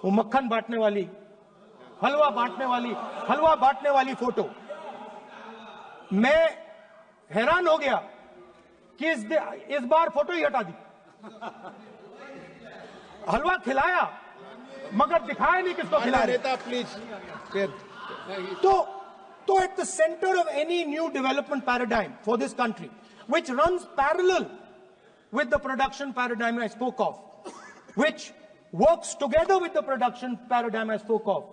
वो मक्खन बांटने वाली, हलवा बांटने वाली फोटो। मैं हैरान हो गया कि इस बार फोटो ही हटा दी। हलवा खिलाया मगर दिखाया नहीं किसको खिला रहे। तो at the center of any new development paradigm for this country, which runs parallel with the production paradigm I spoke of, which works together with the production paradigm I spoke of,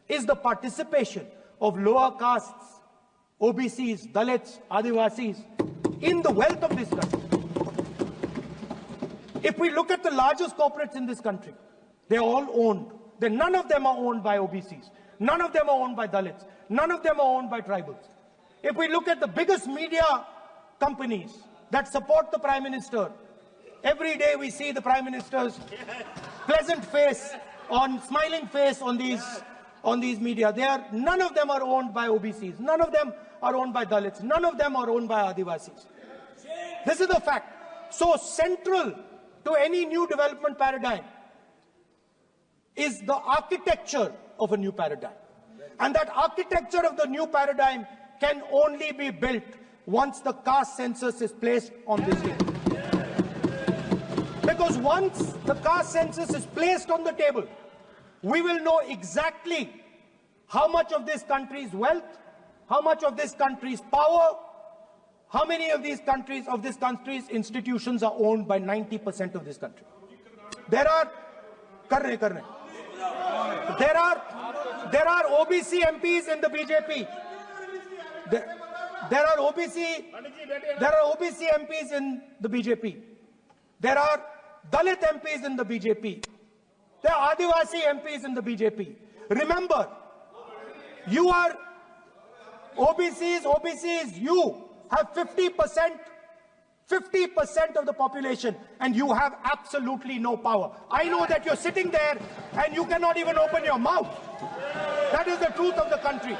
is the participation of lower castes, OBCs, Dalits, Adivasis in the wealth of this country. If we look at the largest corporates in this country, they're all owned. None of them are owned by OBCs. None of them are owned by Dalits. None of them are owned by tribals. If we look at the biggest media companies that support the Prime Minister, every day we see the Prime Minister's pleasant face, smiling face on these media. None of them are owned by OBCs. None of them are owned by Dalits. None of them are owned by Adivasis. This is the fact. So central to any new development paradigm is the architecture of a new paradigm. And that architecture of the new paradigm can only be built once the caste census is placed on this table. Because once the caste census is placed on the table, we will know exactly how much of this country's wealth, how much of this country's power, how many of this country's institutions are owned by 90% of this country. There are OBC MPs in the BJP. There are OBC MPs in the BJP. There are Dalit MPs in the BJP. There are Adivasi MPs in the BJP. Remember, you are OBCs, you have 50% of the population, and you have absolutely no power. I know that you're sitting there and you cannot even open your mouth. That is the truth of the country.